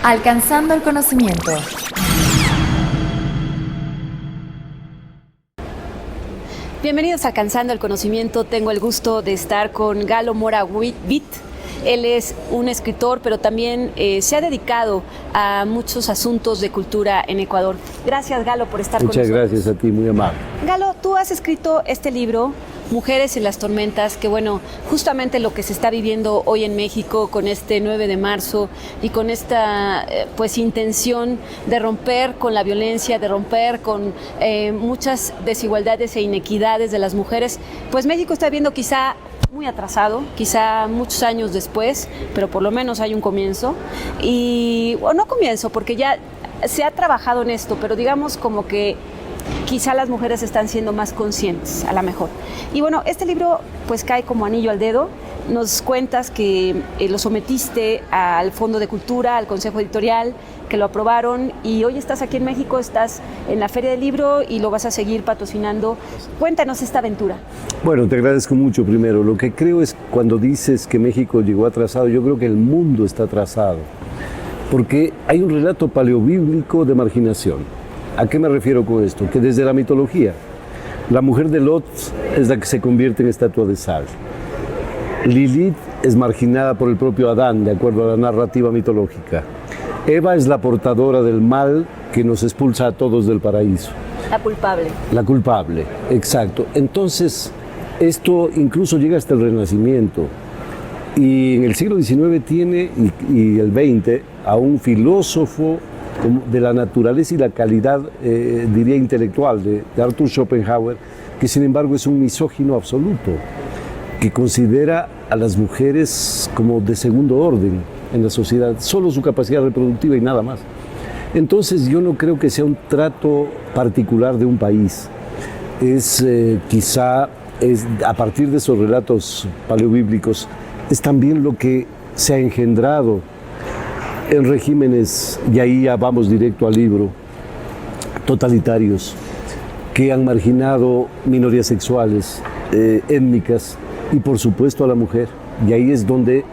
Alcanzando el conocimiento. Bienvenidos a Alcanzando el Conocimiento. Tengo el gusto de estar con Galo Mora Witt. Él es un escritor, pero también se ha dedicado a muchos asuntos de cultura en Ecuador. Gracias, Galo, por estar con nosotros. Muchas gracias a ti, muy amable. Galo, tú has escrito este libro, Mujeres en las Tormentas, que bueno, justamente lo que se está viviendo hoy en México con este 9 de marzo y con esta pues intención de romper con la violencia, de romper con muchas desigualdades e inequidades de las mujeres, pues México está viendo quizá muy atrasado, quizá muchos años después, pero por lo menos hay un comienzo. O no comienzo, porque ya se ha trabajado en esto, pero digamos como que quizá las mujeres están siendo más conscientes, a lo mejor. Y bueno, este libro pues cae como anillo al dedo. Nos cuentas que lo sometiste al Fondo de Cultura, al Consejo Editorial, que lo aprobaron, y hoy estás aquí en México, estás en la Feria del Libro y lo vas a seguir patrocinando. Cuéntanos esta aventura. Bueno, te agradezco mucho primero. Lo que creo es, cuando dices que México llegó atrasado, yo creo que el mundo está atrasado, porque hay un relato paleobíblico de marginación. ¿A qué me refiero con esto? Que desde la mitología, la mujer de Lot es la que se convierte en estatua de sal. Lilith es marginada por el propio Adán, de acuerdo a la narrativa mitológica. Eva es la portadora del mal que nos expulsa a todos del paraíso. La culpable. La culpable, exacto. Entonces, esto incluso llega hasta el Renacimiento. Y en el siglo XIX tiene, y el XX, a un filósofo de la naturaleza y la calidad, diría, intelectual de Arthur Schopenhauer, que sin embargo es un misógino absoluto, que considera a las mujeres como de segundo orden en la sociedad, solo su capacidad reproductiva y nada más. Entonces yo no creo que sea un trato particular de un país. Quizá a partir de esos relatos paleobíblicos, es también lo que se ha engendrado en regímenes, y ahí ya vamos directo al libro, totalitarios, que han marginado minorías sexuales, étnicas, y por supuesto a la mujer. Y ahí es donde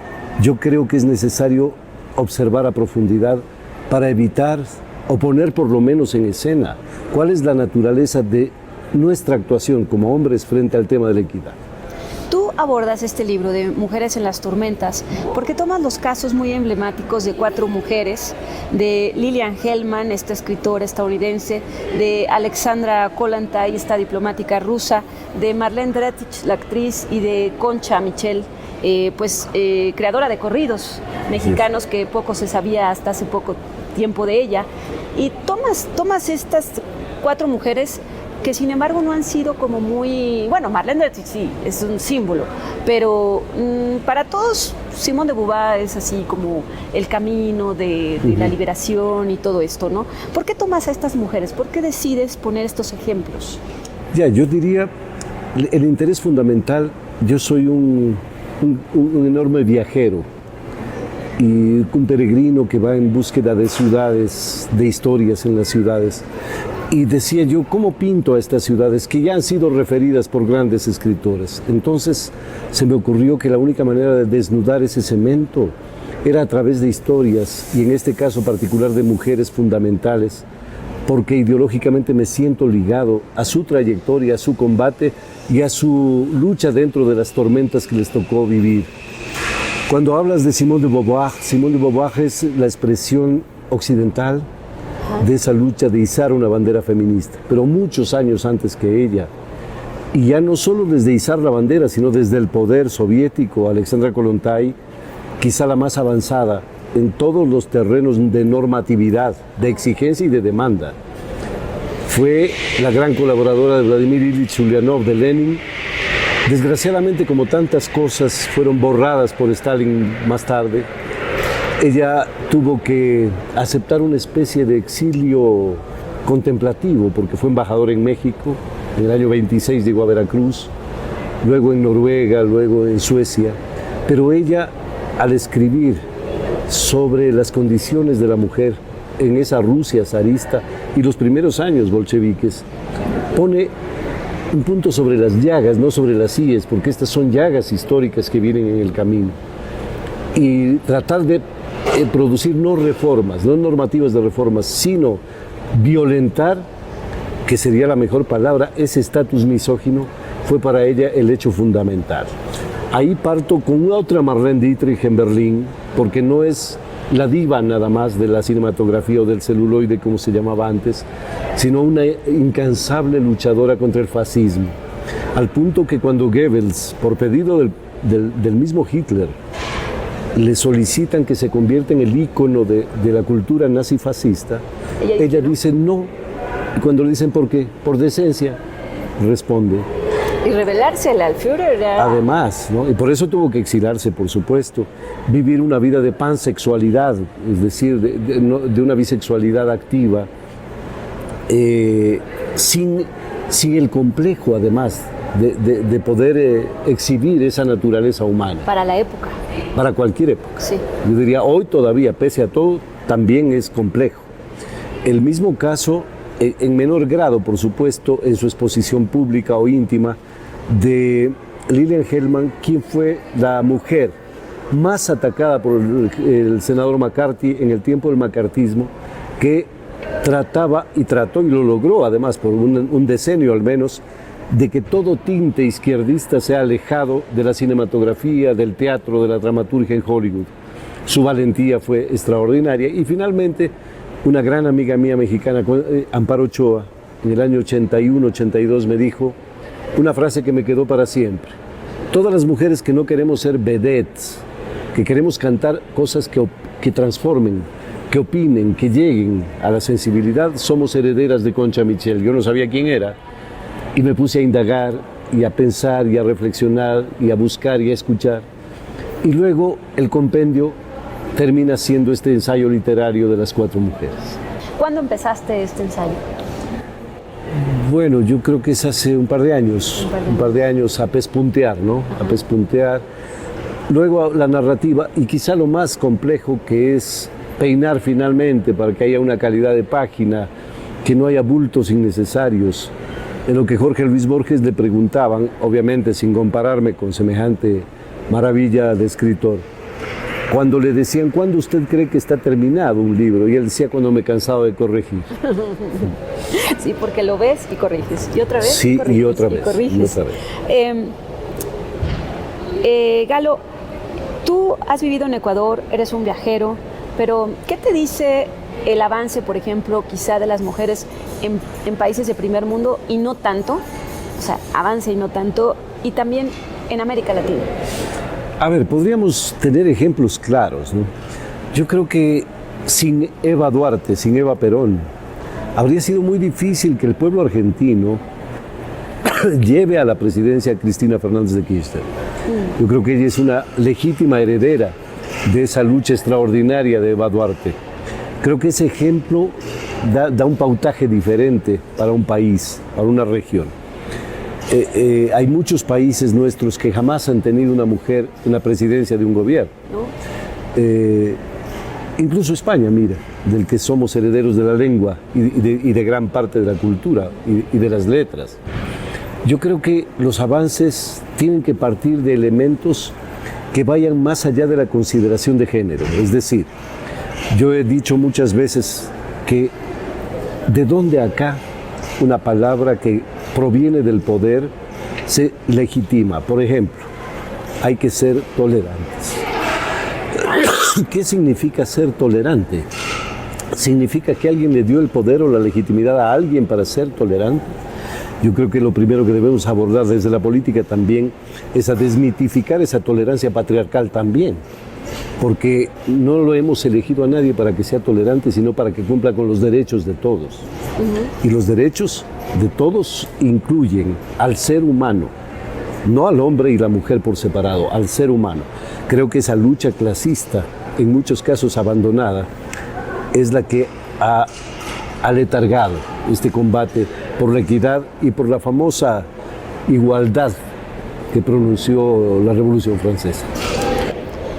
yo creo que es necesario observar a profundidad para evitar o poner por lo menos en escena cuál es la naturaleza de nuestra actuación como hombres frente al tema de la equidad. Tú abordas este libro de Mujeres en las Tormentas porque tomas los casos muy emblemáticos de 4 mujeres, de Lillian Hellman, esta escritora estadounidense, de Alexandra Kollontai, esta diplomática rusa, de Marlene Dietrich, la actriz, y de Concha Michel, creadora de corridos mexicanos, que poco se sabía hasta hace poco tiempo de ella. Y tomas estas 4 mujeres que sin embargo no han sido como muy... Bueno, Marlene Dietrich sí, es un símbolo, pero para todos Simone de Beauvoir es así como el camino de la liberación y todo esto, ¿no? ¿Por qué tomas a estas mujeres? ¿Por qué decides poner estos ejemplos? Yo diría, el interés fundamental, yo soy un enorme viajero y un peregrino que va en búsqueda de ciudades, de historias en las ciudades. Y decía yo, ¿cómo pinto a estas ciudades que ya han sido referidas por grandes escritores? Entonces se me ocurrió que la única manera de desnudar ese cemento era a través de historias, y en este caso particular de mujeres fundamentales, porque ideológicamente me siento ligado a su trayectoria, a su combate y a su lucha dentro de las tormentas que les tocó vivir. Cuando hablas de Simone de Beauvoir es la expresión occidental de esa lucha de izar una bandera feminista, pero muchos años antes que ella. Y ya no solo desde izar la bandera, sino desde el poder soviético. Alexandra Kollontai, quizá la más avanzada en todos los terrenos de normatividad, de exigencia y de demanda. Fue la gran colaboradora de Vladimir Ilich Ulyanov, de Lenin. Desgraciadamente, como tantas cosas fueron borradas por Stalin más tarde, ella tuvo que aceptar una especie de exilio contemplativo, porque fue embajadora en México, en el año 26 llegó a Veracruz, luego en Noruega, luego en Suecia. Pero ella, al escribir sobre las condiciones de la mujer en esa Rusia zarista y los primeros años bolcheviques, pone un punto sobre las llagas, no sobre las íes, porque estas son llagas históricas que vienen en el camino. Y tratar de producir no reformas, no normativas de reformas, sino violentar, que sería la mejor palabra, ese estatus misógino, fue para ella el hecho fundamental. Ahí parto con otra Marlene Dietrich en Berlín, porque no es la diva nada más de la cinematografía o del celuloide, como se llamaba antes, sino una incansable luchadora contra el fascismo. Al punto que cuando Goebbels, por pedido del mismo Hitler, le solicitan que se convierta en el ícono de la cultura nazifascista, ella dice no. Y cuando le dicen por qué, por decencia, responde. Y rebelársela al Führer era... Además, ¿no? Y por eso tuvo que exilarse, por supuesto, vivir una vida de pansexualidad, es decir, de una bisexualidad activa, sin el complejo, además, de poder exhibir esa naturaleza humana. Para la época. Para cualquier época. Sí. Yo diría, hoy todavía, pese a todo, también es complejo. El mismo caso, en menor grado, por supuesto, en su exposición pública o íntima, de Lillian Hellman, quien fue la mujer más atacada por el senador McCarthy en el tiempo del macartismo, que trataba y trató y lo logró, además, por un decenio al menos, de que todo tinte izquierdista sea alejado de la cinematografía, del teatro, de la dramaturgia en Hollywood. Su valentía fue extraordinaria y finalmente una gran amiga mía mexicana, Amparo Ochoa, en el año 81-82 me dijo una frase que me quedó para siempre: todas las mujeres que no queremos ser vedettes, que queremos cantar cosas que transformen, que opinen, que lleguen a la sensibilidad, somos herederas de Concha Michel. Yo no sabía quién era y me puse a indagar y a pensar y a reflexionar y a buscar y a escuchar. Y luego el compendio termina siendo este ensayo literario de las 4 mujeres. ¿Cuándo empezaste este ensayo? Bueno, yo creo que es hace un par de años, a pespuntear, ¿no? A pespuntear. Luego la narrativa y quizá lo más complejo, que es peinar finalmente para que haya una calidad de página, que no haya bultos innecesarios. En lo que Jorge Luis Borges le preguntaban, obviamente sin compararme con semejante maravilla de escritor, cuando le decían, ¿cuándo usted cree que está terminado un libro? Y él decía, cuando me he cansado de corregir. Sí, porque lo ves y corriges. Y otra vez. Sí, y corriges, y otra vez. Y corriges. Y otra vez. Galo, tú has vivido en Ecuador, eres un viajero, pero ¿qué te dice el avance, por ejemplo, quizá de las mujeres en países de primer mundo y no tanto? O sea, avance y no tanto, y también en América Latina. A ver, podríamos tener ejemplos claros, ¿no? Yo creo que sin Eva Duarte, sin Eva Perón, habría sido muy difícil que el pueblo argentino lleve a la presidencia a Cristina Fernández de Kirchner. Yo creo que ella es una legítima heredera de esa lucha extraordinaria de Eva Duarte. Creo que ese ejemplo da un pautaje diferente para un país, para una región. Hay muchos países nuestros que jamás han tenido una mujer en la presidencia de un gobierno. ¿No? Incluso España, mira, del que somos herederos de la lengua y de gran parte de la cultura y de las letras. Yo creo que los avances tienen que partir de elementos que vayan más allá de la consideración de género. Es decir, yo he dicho muchas veces que de dónde acá una palabra que proviene del poder se legitima. Por ejemplo, hay que ser tolerantes. ¿Qué significa ser tolerante? ¿Significa que alguien le dio el poder o la legitimidad a alguien para ser tolerante? Yo creo que lo primero que debemos abordar desde la política también es a desmitificar esa tolerancia patriarcal también, porque no lo hemos elegido a nadie para que sea tolerante, sino para que cumpla con los derechos de todos. Y los derechos de todos incluyen al ser humano, no al hombre y la mujer por separado, al ser humano. Creo que esa lucha clasista, en muchos casos abandonada, es la que ha aletargado este combate por la equidad y por la famosa igualdad que pronunció la Revolución Francesa.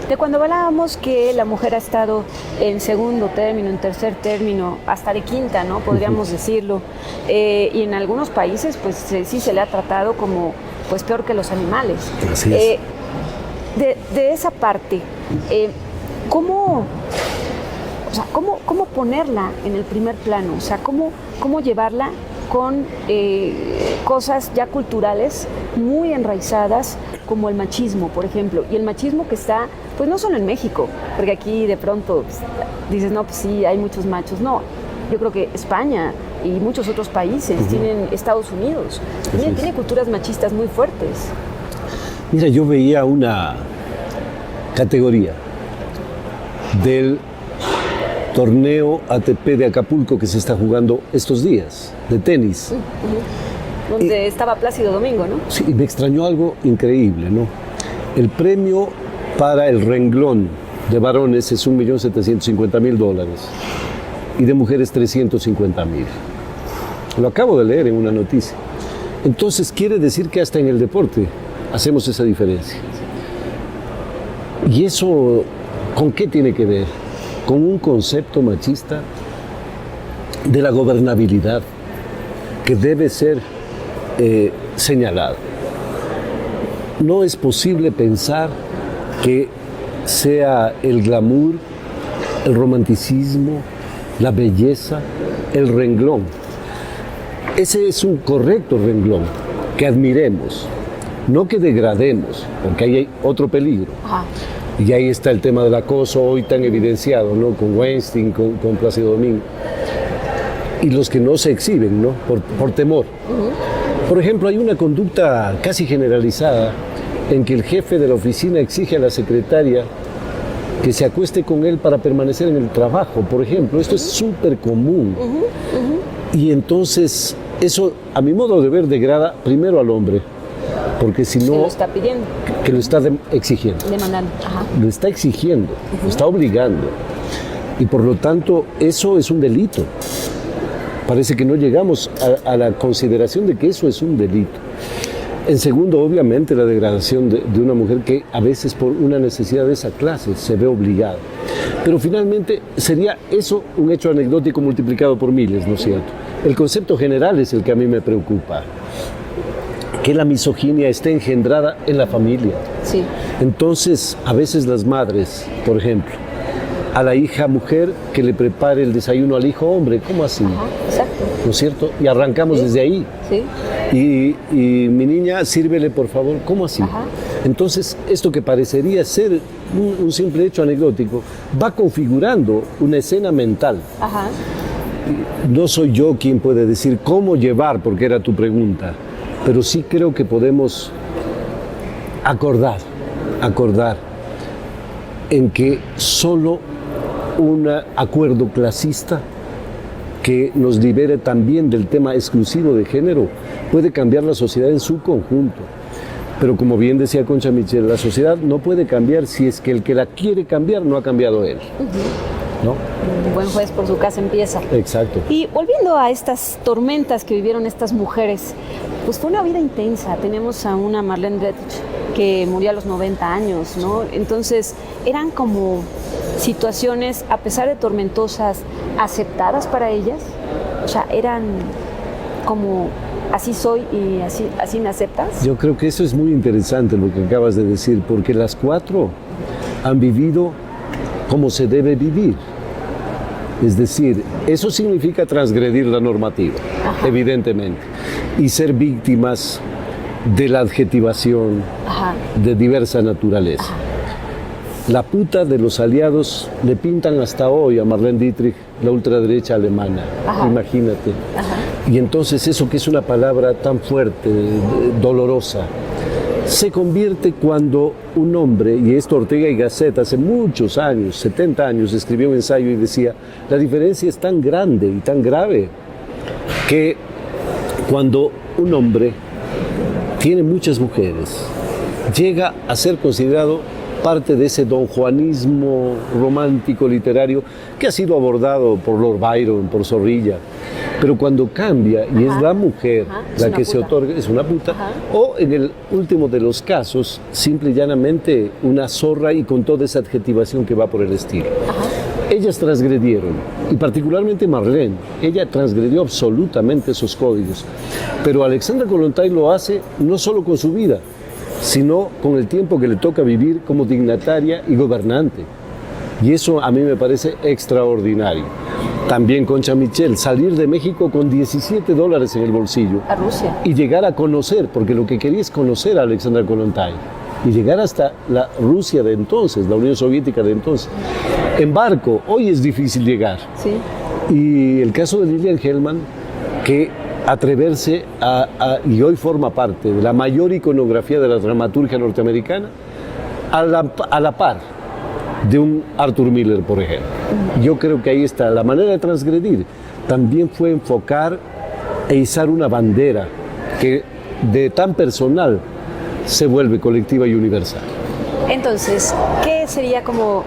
De cuando hablábamos que la mujer ha estado en segundo término, en tercer término, hasta de quinta, ¿no? Podríamos decirlo. Y en algunos países, pues sí se le ha tratado como, pues peor que los animales. Así es. De esa parte, ¿cómo sea, ¿cómo ponerla en el primer plano? O sea, ¿cómo llevarla con cosas ya culturales muy enraizadas como el machismo, por ejemplo, y el machismo que está, pues no solo en México, porque aquí de pronto pues, dices, no, pues sí, hay muchos machos, no, yo creo que España y muchos otros países, tienen Estados Unidos, tiene culturas machistas muy fuertes. Mira, yo veía una categoría del torneo ATP de Acapulco que se está jugando estos días, de tenis. Donde estaba Plácido Domingo, ¿no? Sí, y me extrañó algo increíble, ¿no? El premio para el renglón de varones es $1.750.000 y de mujeres $350.000. Lo acabo de leer en una noticia. Entonces quiere decir que hasta en el deporte hacemos esa diferencia. ¿Y eso con qué tiene que ver? Con un concepto machista de la gobernabilidad que debe ser señalado. No es posible pensar que sea el glamour, el romanticismo, la belleza, el renglón. Ese es un correcto renglón, que admiremos, no que degrademos, porque ahí hay otro peligro. Y ahí está el tema del acoso hoy tan evidenciado, ¿no? Con Weinstein, con Plácido Domingo. Y los que no se exhiben, ¿no? Por temor. Por ejemplo, hay una conducta casi generalizada en que el jefe de la oficina exige a la secretaria que se acueste con él para permanecer en el trabajo, por ejemplo. Esto es súper común. Y entonces, eso, a mi modo de ver, degrada primero al hombre, porque si no... Que lo está pidiendo. Que lo está exigiendo. Demandando. Ajá. Lo está exigiendo, lo está obligando. Y por lo tanto, eso es un delito. Parece que no llegamos a la consideración de que eso es un delito. En segundo, obviamente, la degradación de una mujer que a veces por una necesidad de esa clase se ve obligada. Pero finalmente sería eso un hecho anecdótico multiplicado por miles, ¿no es cierto? El concepto general es el que a mí me preocupa. Que la misoginia esté engendrada en la familia. Sí. Entonces, a veces las madres, por ejemplo, a la hija mujer que le prepare el desayuno al hijo hombre, ¿cómo así? Ajá, exacto. ¿No es cierto? Y arrancamos desde ahí. Sí. Y mi niña, sírvele por favor, ¿cómo así? Ajá. Entonces, esto que parecería ser un simple hecho anecdótico, va configurando una escena mental. Ajá. No soy yo quien puede decir cómo llevar, porque era tu pregunta, pero sí creo que podemos acordar en que solo un acuerdo clasista que nos libere también del tema exclusivo de género puede cambiar la sociedad en su conjunto. Pero como bien decía Concha Michel, la sociedad no puede cambiar si es que el que la quiere cambiar no ha cambiado él. ¿No? Un buen juez por su casa empieza. Exacto. Y volviendo a estas tormentas que vivieron estas mujeres, pues fue una vida intensa. Tenemos a una Marlene Dietrich que murió a los 90 años, ¿no? Entonces, eran como situaciones, a pesar de tormentosas, aceptadas para ellas. O sea, eran como, así soy y así me aceptas. Yo creo que eso es muy interesante lo que acabas de decir, porque las cuatro han vivido como se debe vivir. Es decir, eso significa transgredir la normativa, evidentemente, y ser víctimas de la adjetivación de diversa naturaleza. La puta de los aliados le pintan hasta hoy a Marlene Dietrich la ultraderecha alemana, imagínate. Y entonces eso que es una palabra tan fuerte, dolorosa, se convierte cuando un hombre, y esto Ortega y Gasset hace muchos años, 70 años, escribió un ensayo y decía, la diferencia es tan grande y tan grave que cuando un hombre tiene muchas mujeres, llega a ser considerado parte de ese donjuanismo romántico literario que ha sido abordado por Lord Byron, por Zorrilla. Pero cuando cambia y es la mujer la que se otorga, es una puta, o en el último de los casos, simple y llanamente una zorra y con toda esa adjetivación que va por el estilo. Ellas transgredieron, y particularmente Marlene, ella transgredió absolutamente esos códigos. Pero Alexandra Kollontai lo hace no solo con su vida, sino con el tiempo que le toca vivir como dignataria y gobernante. Y eso a mí me parece extraordinario. También Concha Michel, salir de México con $17 en el bolsillo. A Rusia. Y llegar a conocer, porque lo que quería es conocer a Alexandra Kollontai. Y llegar hasta la Rusia de entonces, la Unión Soviética de entonces. En barco, hoy es difícil llegar. Sí. Y el caso de Lilian Hellman, que atreverse y hoy forma parte de la mayor iconografía de la dramaturgia norteamericana, a la par de un Arthur Miller, por ejemplo. Yo creo que ahí está. La manera de transgredir también fue enfocar e izar una bandera que de tan personal se vuelve colectiva y universal. Entonces, ¿qué sería como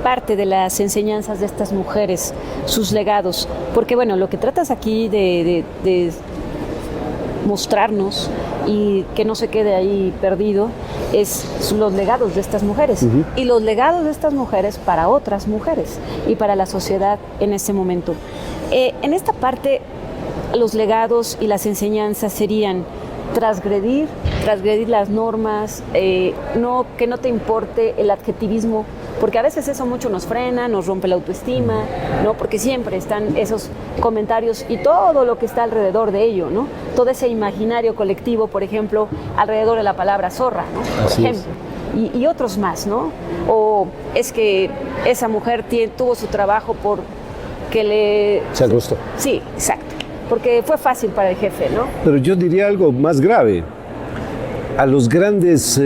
parte de las enseñanzas de estas mujeres, sus legados? Porque bueno, lo que tratas aquí de mostrarnos y que no se quede ahí perdido es los legados de estas mujeres y los legados de estas mujeres para otras mujeres y para la sociedad en este momento. En esta parte, los legados y las enseñanzas serían transgredir las normas, que no te importe el adjetivismo, porque a veces eso mucho nos frena, nos rompe la autoestima, ¿no? Porque siempre están esos comentarios y todo lo que está alrededor de ello, ¿no? Todo ese imaginario colectivo, por ejemplo, alrededor de la palabra zorra, ¿no? Por ejemplo. Y otros más, ¿no? O es que esa mujer tuvo su trabajo Se acostó. Sí, exacto. Porque fue fácil para el jefe, ¿no? Pero yo diría algo más grave. A los grandes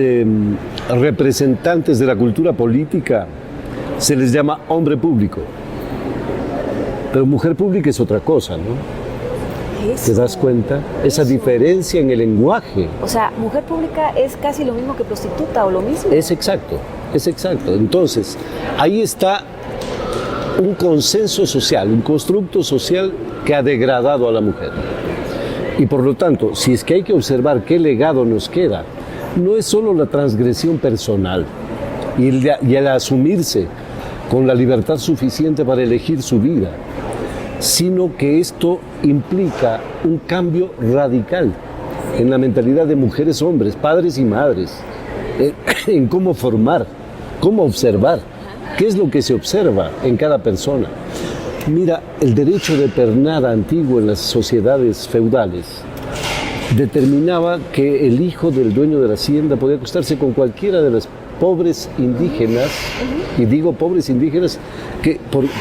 representantes de la cultura política se les llama hombre público. Pero mujer pública es otra cosa, ¿no? Eso. ¿Te das cuenta? Esa diferencia en el lenguaje. O sea, mujer pública es casi lo mismo que prostituta o lo mismo. Es exacto, es exacto. Entonces, ahí está un consenso social, un constructo social que ha degradado a la mujer. Y por lo tanto, si es que hay que observar qué legado nos queda, no es solo la transgresión personal y el asumirse con la libertad suficiente para elegir su vida, sino que esto implica un cambio radical en la mentalidad de mujeres, hombres, padres y madres, en cómo formar, cómo observar, qué es lo que se observa en cada persona. Mira, el derecho de pernada antiguo en las sociedades feudales determinaba que el hijo del dueño de la hacienda podía acostarse con cualquiera de las pobres indígenas, y digo pobres indígenas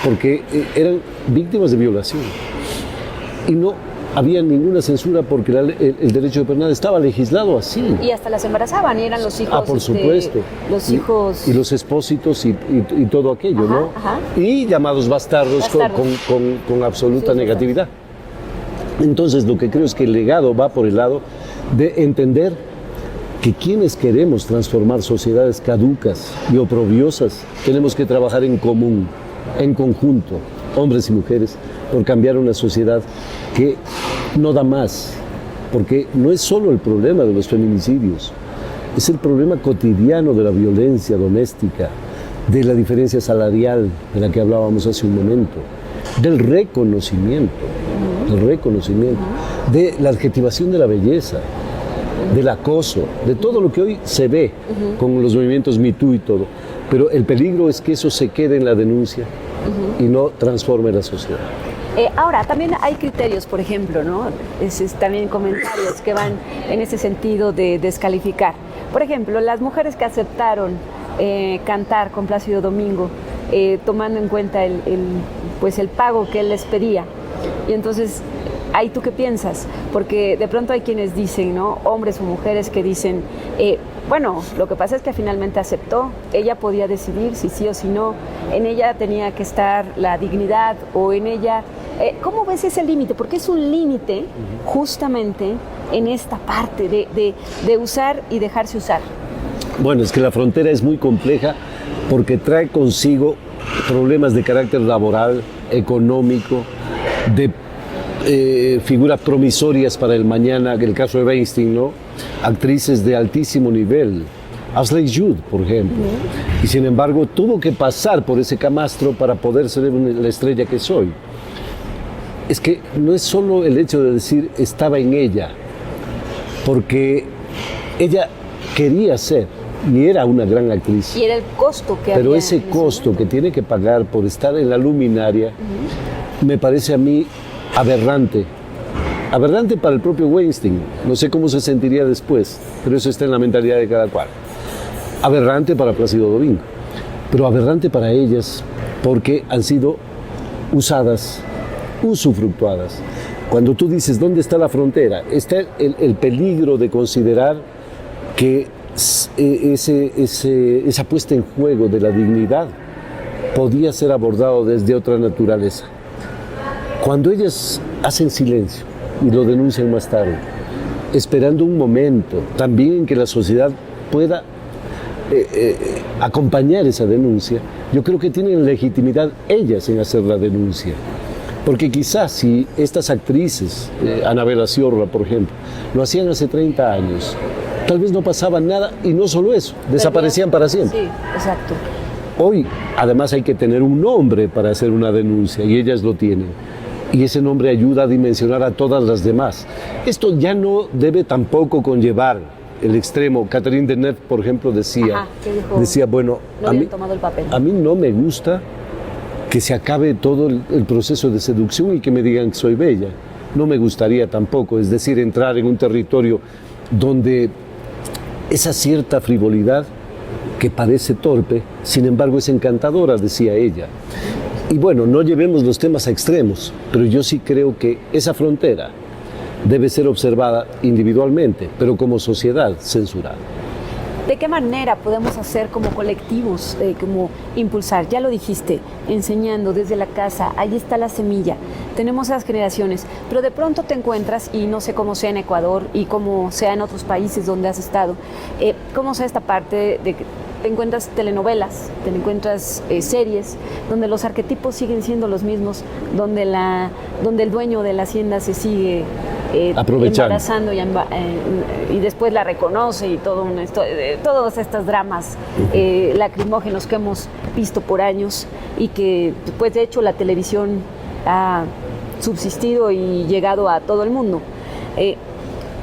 porque eran víctimas de violación. Y no había ninguna censura porque el derecho de pernada estaba legislado así. Y hasta las embarazaban, y eran los hijos. Por supuesto. Los hijos. Y los expósitos y todo aquello, ¿no? Ajá. Y llamados bastardos. Con absoluta negatividad. Entonces, lo que creo es que el legado va por el lado de entender que quienes queremos transformar sociedades caducas y oprobiosas, tenemos que trabajar en común, en conjunto, hombres y mujeres, por cambiar una sociedad que no da más, porque no es solo el problema de los feminicidios, es el problema cotidiano de la violencia doméstica, de la diferencia salarial de la que hablábamos hace un momento, del reconocimiento, de la adjetivación de la belleza, del acoso, de todo lo que hoy se ve con los movimientos Me Too y todo. Pero el peligro es que eso se quede en la denuncia y no transforme la sociedad. Ahora, también hay criterios, por ejemplo, ¿no? También comentarios que van en ese sentido de descalificar. Por ejemplo, las mujeres que aceptaron cantar con Plácido Domingo, tomando en cuenta el pago que él les pedía. Y entonces, ¿ahí tú qué piensas? Porque de pronto hay quienes dicen, ¿no? Hombres o mujeres que dicen, bueno, lo que pasa es que finalmente aceptó, ella podía decidir si sí o si no, en ella tenía que estar la dignidad o en ella... ¿Cómo ves ese límite? Porque es un límite justamente en esta parte de usar y dejarse usar. Bueno, es que la frontera es muy compleja porque trae consigo problemas de carácter laboral, económico, de figuras promisorias para el mañana, el caso de Weinstein, ¿no? Actrices de altísimo nivel, Ashley Judd, por ejemplo, y sin embargo tuvo que pasar por ese camastro para poder ser la estrella que soy. Es que no es solo el hecho de decir estaba en ella, porque ella quería ser y era una gran actriz. Y era el costo que Pero había ese en ese costo momento. que tiene que pagar por estar en la luminaria me parece a mí aberrante. Aberrante para el propio Weinstein. No sé cómo se sentiría después, pero eso está en la mentalidad de cada cual. Aberrante para Plácido Domingo, pero aberrante para ellas porque han sido usadas, usufructuadas. Cuando tú dices, ¿dónde está la frontera? Está el peligro de considerar que esa puesta en juego de la dignidad podía ser abordado desde otra naturaleza. Cuando ellas hacen silencio y lo denuncian más tarde, esperando un momento también en que la sociedad pueda acompañar esa denuncia, yo creo que tienen legitimidad ellas en hacer la denuncia. Porque quizás si estas actrices, Anabela Sciorra, por ejemplo, lo hacían hace 30 años, tal vez no pasaba nada y no solo eso, desaparecían para siempre. Sí, exacto. Hoy, además, hay que tener un nombre para hacer una denuncia y ellas lo tienen. Y ese nombre ayuda a dimensionar a todas las demás. Esto ya no debe tampoco conllevar el extremo. Catherine Deneuve, por ejemplo, Ajá, ¿qué dijo? decía, bueno, No habían tomado el papel. a mí no me gusta que se acabe todo el proceso de seducción y que me digan que soy bella. No me gustaría tampoco, es decir, entrar en un territorio donde esa cierta frivolidad que parece torpe, sin embargo es encantadora, decía ella. Y bueno, no llevemos los temas a extremos, pero yo sí creo que esa frontera debe ser observada individualmente, pero como sociedad censurada. ¿De qué manera podemos hacer como colectivos, como impulsar? Ya lo dijiste, enseñando desde la casa, ahí está la semilla, tenemos esas generaciones, pero de pronto te encuentras, y no sé cómo sea en Ecuador y cómo sea en otros países donde has estado, cómo sea esta parte de que te encuentras telenovelas, te encuentras series, donde los arquetipos siguen siendo los mismos, donde el dueño de la hacienda se sigue embarazando y después la reconoce y todos estos dramas lacrimógenos que hemos visto por años y que pues de hecho la televisión ha subsistido y llegado a todo el mundo.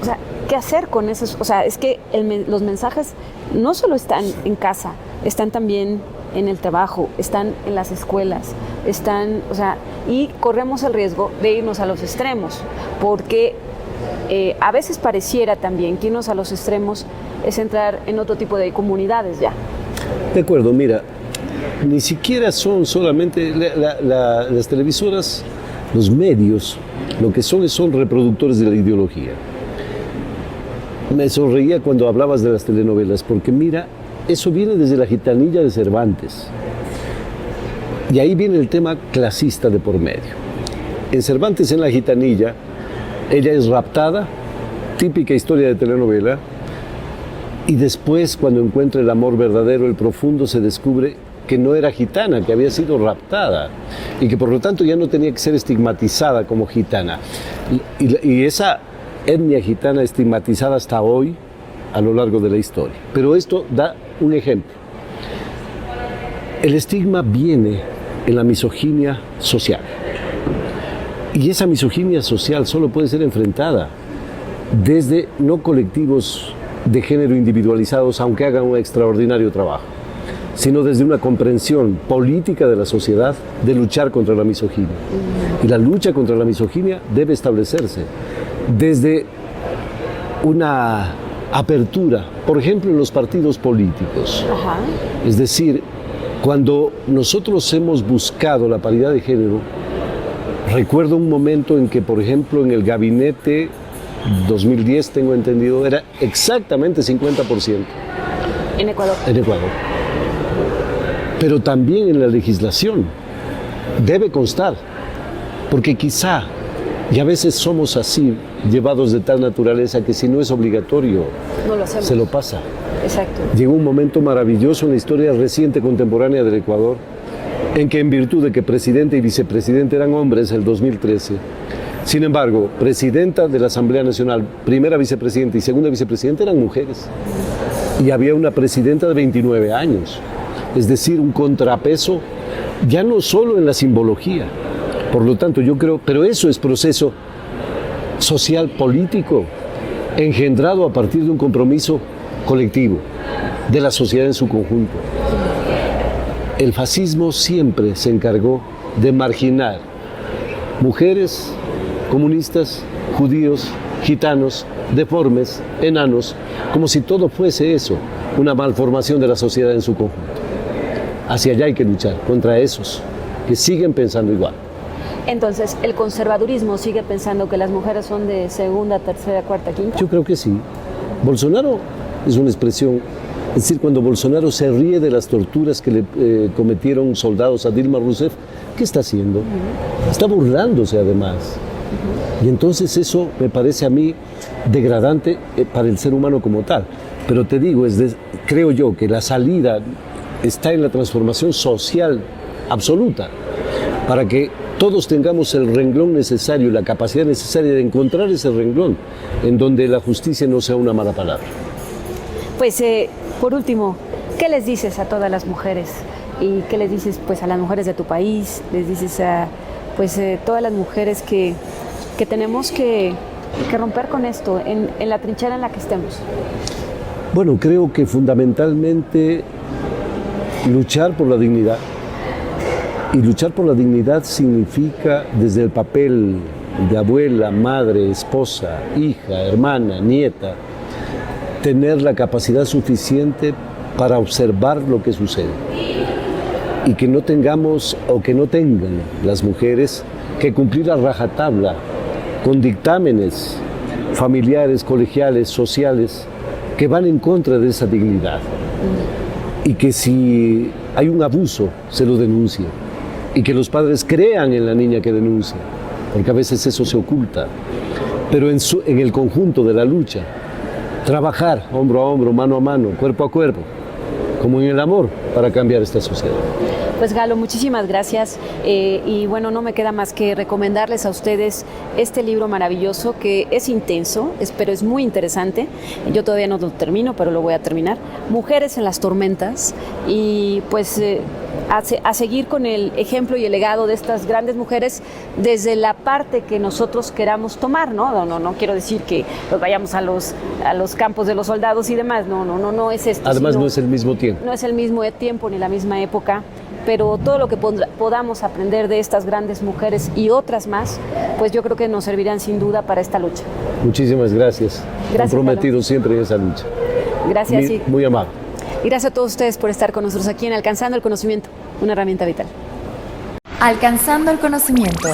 O sea, ¿qué hacer con esos? O sea, es que los mensajes no solo están en casa, están también en el trabajo, están en las escuelas, o sea, y corremos el riesgo de irnos a los extremos, porque a veces pareciera también que irnos a los extremos es entrar en otro tipo de comunidades ya. De acuerdo, mira, ni siquiera son solamente las televisoras, los medios, lo que son reproductores de la ideología. Me sonreía cuando hablabas de las telenovelas, porque mira, eso viene desde la gitanilla de Cervantes. Y ahí viene el tema clasista de por medio. En Cervantes, en la gitanilla, ella es raptada, típica historia de telenovela, y después, cuando encuentra el amor verdadero, el profundo, se descubre que no era gitana, que había sido raptada, y que por lo tanto ya no tenía que ser estigmatizada como gitana. Y esa etnia gitana estigmatizada hasta hoy a lo largo de la historia. Pero esto da un ejemplo. El estigma viene en la misoginia social. Y esa misoginia social solo puede ser enfrentada desde no colectivos de género individualizados, aunque hagan un extraordinario trabajo, sino desde una comprensión política de la sociedad de luchar contra la misoginia. Y la lucha contra la misoginia debe establecerse desde una apertura, por ejemplo, en los partidos políticos. Ajá. Es decir, cuando nosotros hemos buscado la paridad de género, recuerdo un momento en que, por ejemplo, en el gabinete 2010, tengo entendido, era exactamente 50%. En Ecuador. En Ecuador. Pero también en la legislación debe constar, porque quizá, y a veces somos así, llevados de tal naturaleza que si no es obligatorio, No lo hacemos. se lo pasa. Exacto. Llegó un momento maravilloso en la historia reciente contemporánea del Ecuador, en que en virtud de que presidente y vicepresidente eran hombres, el 2013, sin embargo, presidenta de la Asamblea Nacional, primera vicepresidenta y segunda vicepresidenta eran mujeres. Y había una presidenta de 29 años. Es decir, un contrapeso ya no solo en la simbología. Por lo tanto, yo creo, pero eso es proceso social político engendrado a partir de un compromiso colectivo. de la sociedad en su conjunto. El fascismo siempre se encargó de marginar mujeres, comunistas, judíos, gitanos, deformes, enanos, como si todo fuese eso, una malformación de la sociedad en su conjunto. Hacia allá hay que luchar, contra esos que siguen pensando igual. Entonces, ¿el conservadurismo sigue pensando que las mujeres son de segunda, tercera, cuarta, quinta? Yo creo que sí. Bolsonaro es una expresión, es decir, cuando Bolsonaro se ríe de las torturas que le cometieron soldados a Dilma Rousseff, ¿qué está haciendo? Está burlándose además. Y entonces eso me parece a mí degradante para el ser humano como tal. Pero te digo, creo yo que la salida está en la transformación social absoluta para que todos tengamos el renglón necesario, la capacidad necesaria de encontrar ese renglón en donde la justicia no sea una mala palabra. Pues, por último, ¿qué les dices a todas las mujeres? ¿Y qué les dices pues, a las mujeres de tu país? ¿Les dices a todas las mujeres que tenemos que romper con esto en la trinchera en la que estemos? Bueno, creo que fundamentalmente luchar por la dignidad. Y luchar por la dignidad significa desde el papel de abuela, madre, esposa, hija, hermana, nieta, tener la capacidad suficiente para observar lo que sucede. Y que no tengamos o que no tengan las mujeres que cumplir a rajatabla con dictámenes familiares, colegiales, sociales, que van en contra de esa dignidad. Y que si hay un abuso, se lo denuncie. Y que los padres crean en la niña que denuncia, porque a veces eso se oculta. Pero en el conjunto de la lucha, trabajar hombro a hombro, mano a mano, cuerpo a cuerpo, como en el amor, para cambiar esta sociedad. Pues Galo, muchísimas gracias y bueno, no me queda más que recomendarles a ustedes este libro maravilloso que es intenso, pero es muy interesante. Yo todavía no lo termino, pero lo voy a terminar. Mujeres en las tormentas y pues a seguir con el ejemplo y el legado de estas grandes mujeres desde la parte que nosotros queramos tomar, ¿no? No quiero decir que nos vayamos a los campos de los soldados y demás, no es esto. Además no es el mismo tiempo. No es el mismo tiempo ni la misma época, pero todo lo que podamos aprender de estas grandes mujeres y otras más, pues yo creo que nos servirán sin duda para esta lucha. Muchísimas gracias. Comprometido Galo. Siempre en esa lucha. Gracias. Muy amable. Y gracias a todos ustedes por estar con nosotros aquí en Alcanzando el Conocimiento, una herramienta vital. Alcanzando el Conocimiento.